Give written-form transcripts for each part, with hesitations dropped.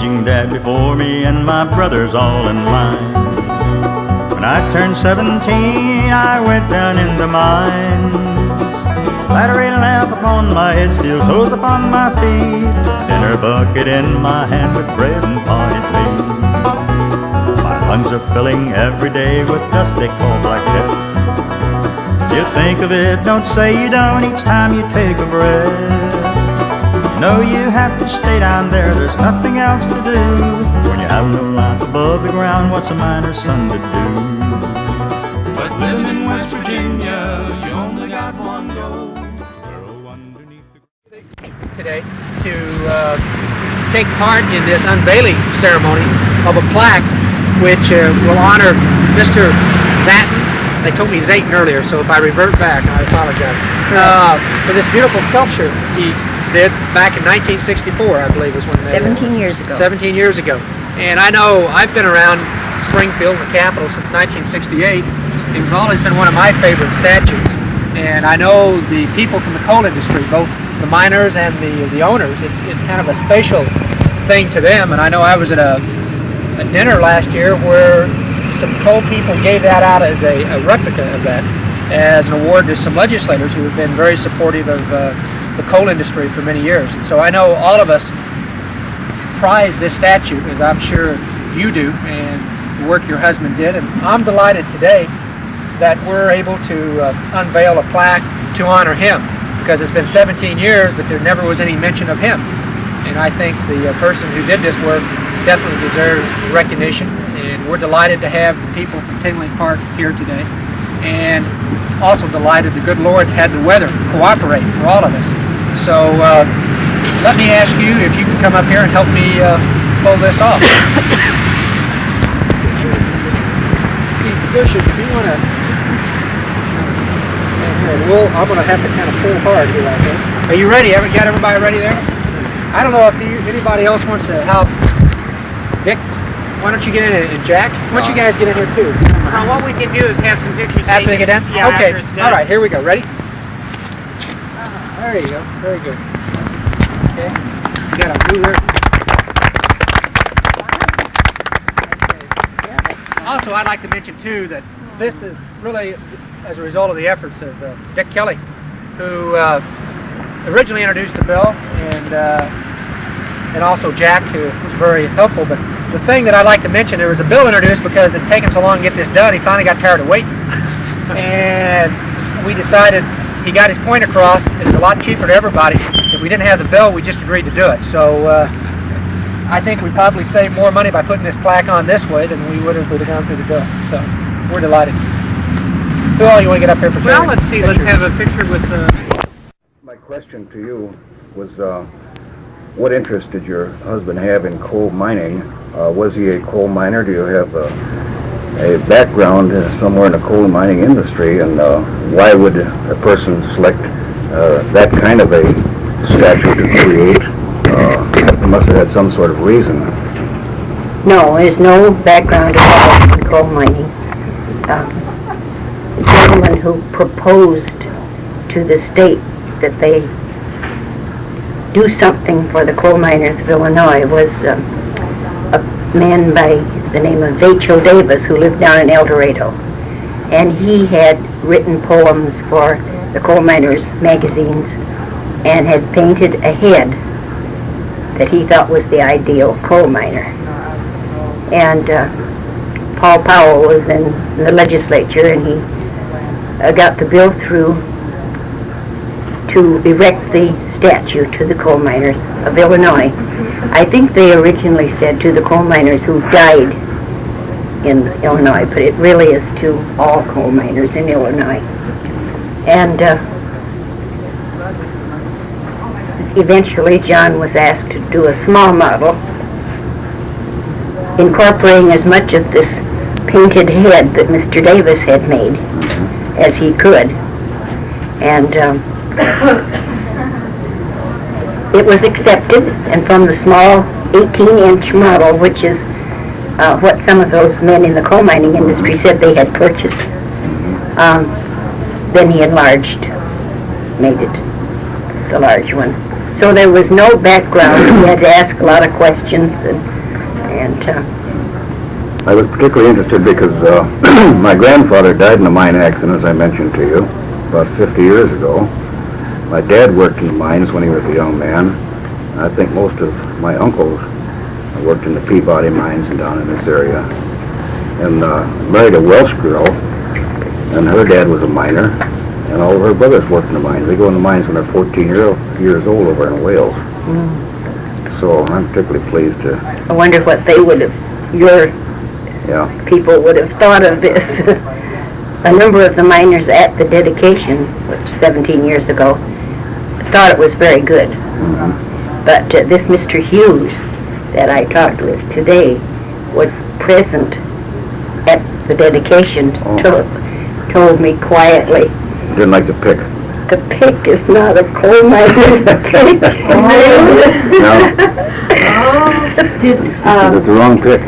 aging dad before me and my brothers all in line. When I turned 17, I went down in the mines. Battery lamp upon my head, steel toes upon my feet, dinner bucket in my hand with bread and potted meat. My lungs are filling every day with dust they call black death. You think of it, don't say you don't each time you take a breath. You know you have to stay down there, there's nothing else to do. When you have no life above the ground, what's a miner's son to do? But living in West Virginia, you only got one goal. Today to take part in this unveiling ceremony of a plaque which will honor Mr. Szaton. They told me Szaton earlier, so if I revert back, I apologize. For this beautiful sculpture he did back in 1964, I believe was when they 17 years ago. 17 years ago. And I know I've been around Springfield, the capital, since 1968. It was always been one of my favorite statues. And I know the people from the coal industry, both the miners and the owners, it's kind of a special thing to them. And I know I was at a dinner last year where some coal people gave that out as a replica of that, as an award to some legislators who have been very supportive of the coal industry for many years. And so I know all of us prize this statue, as I'm sure you do, and the work your husband did. And I'm delighted today that we're able to unveil a plaque to honor him, because it's been 17 years, but there never was any mention of him. And I think the person who did this work definitely deserves recognition. And we're delighted to have the people from Tinley Park here today. And also delighted the good Lord had the weather cooperate for all of us. So let me ask you if you can come up here and help me pull this off. Bishop, if you want to... I'm going to have to kind of pull hard here, I think. Are you ready? Got everybody ready there? I don't know if anybody else wants to help. Dick, why don't you get in? And Jack, why don't you guys get in here too? What we can do is have some pictures after they get done? Yeah, okay. After it's done. All right, here we go. Ready? There you go. Very good. Okay. You got a blue here. Also, I'd like to mention too that this is really as a result of the efforts of Dick Kelly, who originally introduced the bill, and also Jack, who was very helpful. But the thing that I'd like to mention, there was a bill introduced because it'd taken so long to get this done, he finally got tired of waiting. And we decided, he got his point across, it's a lot cheaper to everybody. If we didn't have the bill, we just agreed to do it. So I think we probably saved more money by putting this plaque on this way than we would if we'd have gone through the bill. So we're delighted. So all you want to get up here for well, let's see, let's have a picture with My question to you was, what interest did your husband have in coal mining? Was he a coal miner? Do you have a background somewhere in the coal mining industry? And why would a person select that kind of a statue to create? It must have had some sort of reason. No, there's no background at all in coal mining. The gentleman who proposed to the state that they do something for the coal miners of Illinois was a man by the name of H.O. Davis, who lived down in El Dorado. And he had written poems for the coal miners magazines and had painted a head that he thought was the ideal coal miner. And Paul Powell was then in the legislature, and he got the bill through to erect the statue to the coal miners of Illinois. I think they originally said to the coal miners who died in Illinois, but it really is to all coal miners in Illinois. And eventually John was asked to do a small model incorporating as much of this painted head that Mr. Davis had made as he could. And it was accepted, and from the small 18-inch model, which is what some of those men in the coal mining industry said they had purchased, then he enlarged, made it the large one. So there was no background. He had to ask a lot of questions, and And I was particularly interested because my grandfather died in a mine accident, as I mentioned to you, about 50 years ago. My dad worked in the mines when he was a young man. I think most of my uncles worked in the Peabody mines and down in this area. And married a Welsh girl, and her dad was a miner, and all of her brothers worked in the mines. They go in the mines when they're 14 years old over in Wales. So I'm particularly pleased to... I wonder what they would have, your Yeah. people would have thought of this. A number of the miners at the dedication, which 17 years ago, thought it was very good. But this Mr. Hughes that I talked with today was present at the dedication, told me quietly, Didn't like to pick. the pick is not a coal miner's pick. No, it's the wrong pick.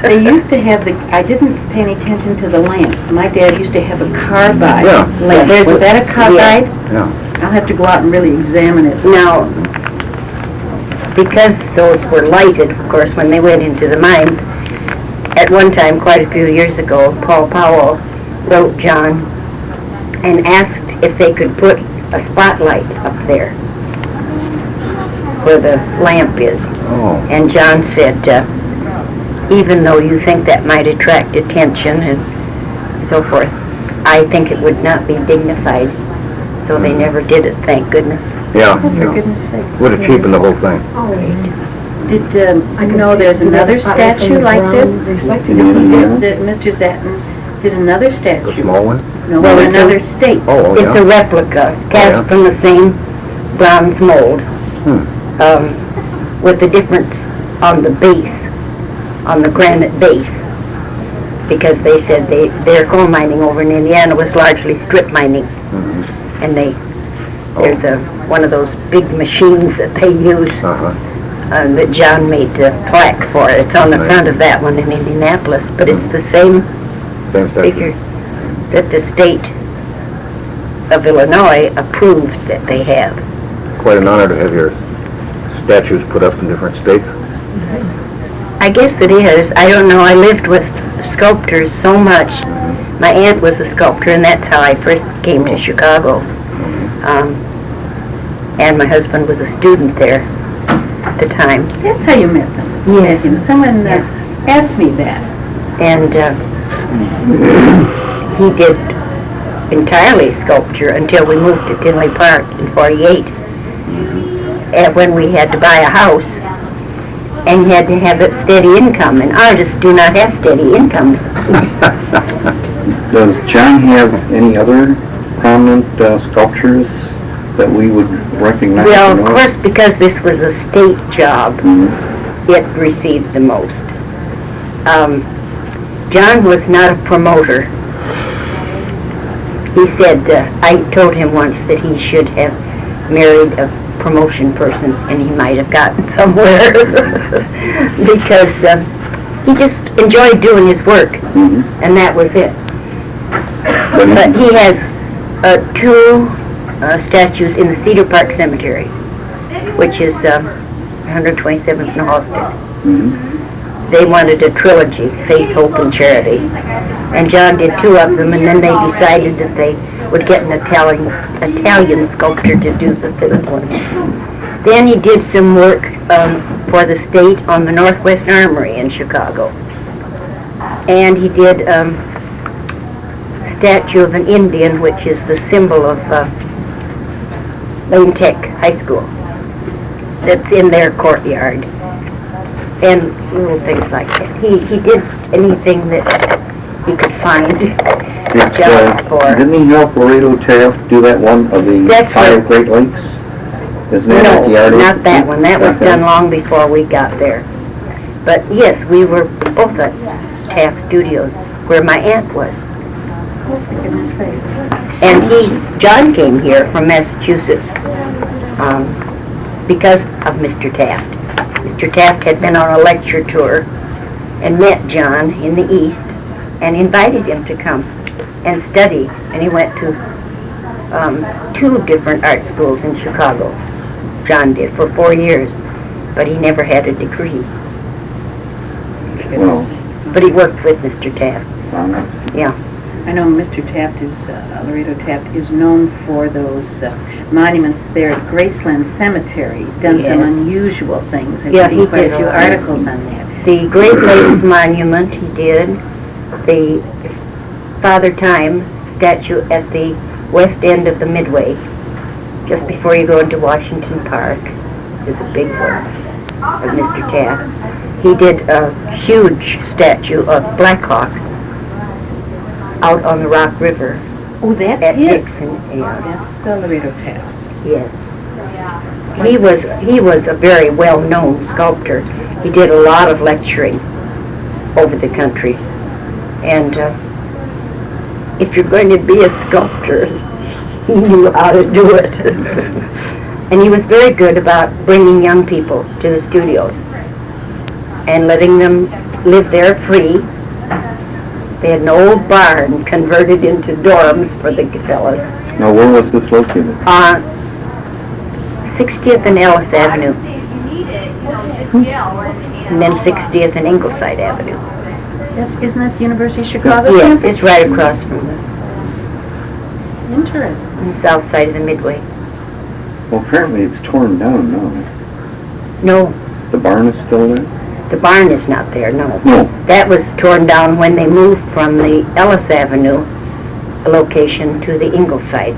They used to have I didn't pay any attention to the lamp. My dad used to have a carbide lamp. Was that a carbide? Yeah. I'll have to go out and really examine it. Now, because those were lighted, of course, when they went into the mines, at one time, quite a few years ago, Paul Powell wrote John and asked if they could put a spotlight up there where the lamp is. Oh. And John said, even though you think that might attract attention and so forth, I think it would not be dignified. So they never did it, thank goodness. Yeah. Oh, for goodness sake. Would have cheapened the whole thing. Did, there's another statue like this? That Mr. Szaton did another The statue. small one? No, Well, it's another state. Oh, It's a replica, cast from the same bronze mold, with the difference on the base, on the granite base, because they said their coal mining over in Indiana was largely strip mining, and there's one of those big machines that they use that John made the plaque for. It's on the front of that one in Indianapolis, but it's the same figure that the state of Illinois approved that they have. Quite an honor to have your statues put up in different states. I guess it is. I don't know. I lived with sculptors so much. My aunt was a sculptor, and that's how I first came to Chicago. And my husband was a student there at the time. That's how you met them. Yes. Someone asked me that. And he did entirely sculpture until we moved to Tinley Park in '48. And when we had to buy a house, and you had to have a steady income, and artists do not have steady incomes. Does John have any other prominent sculptures that we would recognize? Well, of course, because this was a state job, it received the most. John was not a promoter. He said, I told him once that he should have married a promotion person, and he might have gotten somewhere because he just enjoyed doing his work, and that was it. But he has two statues in the Cedar Park Cemetery, which is 127th and Halsted. They wanted a trilogy, Faith, Hope, and Charity, and John did two of them, and then they decided that they would get an Italian sculptor to do the third one. Then he did some work for the state on the Northwest Armory in Chicago. And he did a statue of an Indian, which is the symbol of Lane Tech High School. That's in their courtyard. And little things like that. He did anything that he could find jobs for. Didn't he help Laredo Taft do that one of the That's five right. Great Lakes? Isn't that at the No, Art not that Institute? one. That was Okay. done long before we got there. But yes, we were both at Taft Studios, where my aunt was. And John came here from Massachusetts because of Mr. Taft. Mr. Taft had been on a lecture tour and met John in the East and invited him to come and study. And he went to two different art schools in Chicago. John did for 4 years, but he never had a degree. Well, But he worked with Mr. Taft. Yeah. I know Mr. Taft is, Laredo Taft is known for those monuments there at Graceland Cemetery. He's done some Yes. unusual things. I've Yeah, seen he quite did a few a lot. articles on that. The Great Lakes Monument he did. The Father Time statue at the west end of the Midway, just before you go into Washington Park, is a big one of Mr. Taft. He did a huge statue of Black Hawk out on the Rock River Oh, that's at his. Dixon. Yes. That's Laredo Taft. Yes. He was a very well-known sculptor. He did a lot of lecturing over the country. And if you're going to be a sculptor, he knew how to do it. And he was very good about bringing young people to the studios and letting them live there free. They had an old barn converted into dorms for the fellas. now where was this located? 60th and Ellis Avenue. And then 60th and Ingleside Avenue. Isn't that the University of Chicago Yes, campus? it's right across from the Interesting. on the south side of the Midway. Well, apparently it's torn down now. No, The barn is still there? the barn is not there, no. No. That was torn down when they moved from the Ellis Avenue location to the Ingleside.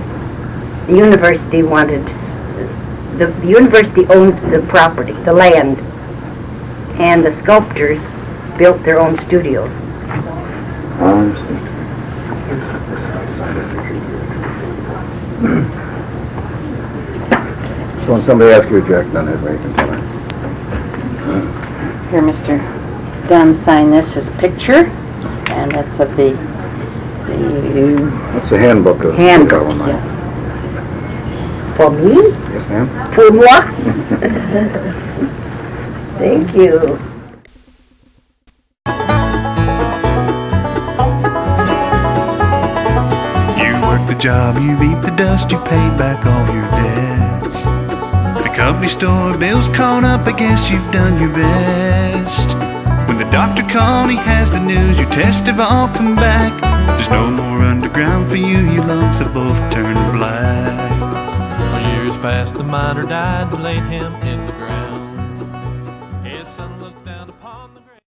The university wanted, the university owned the property, the land, and the sculptors built their own studios. I understand. So when somebody asks you to object on that, you can tell them. Here, Mr. Dunn signed this as a picture, and that's of the That's the handbook of Handbook, Chicago Mine. For me? Yes, ma'am. Pour moi? Thank you. You work the job, you reap the dust, you've paid back all your debts. The company store bill's caught up, I guess you've done your best. When the doctor called, he has the news, your tests have all come back. There's no more underground for you, your lungs have both turned black. For years past, the miner died, they laid him in the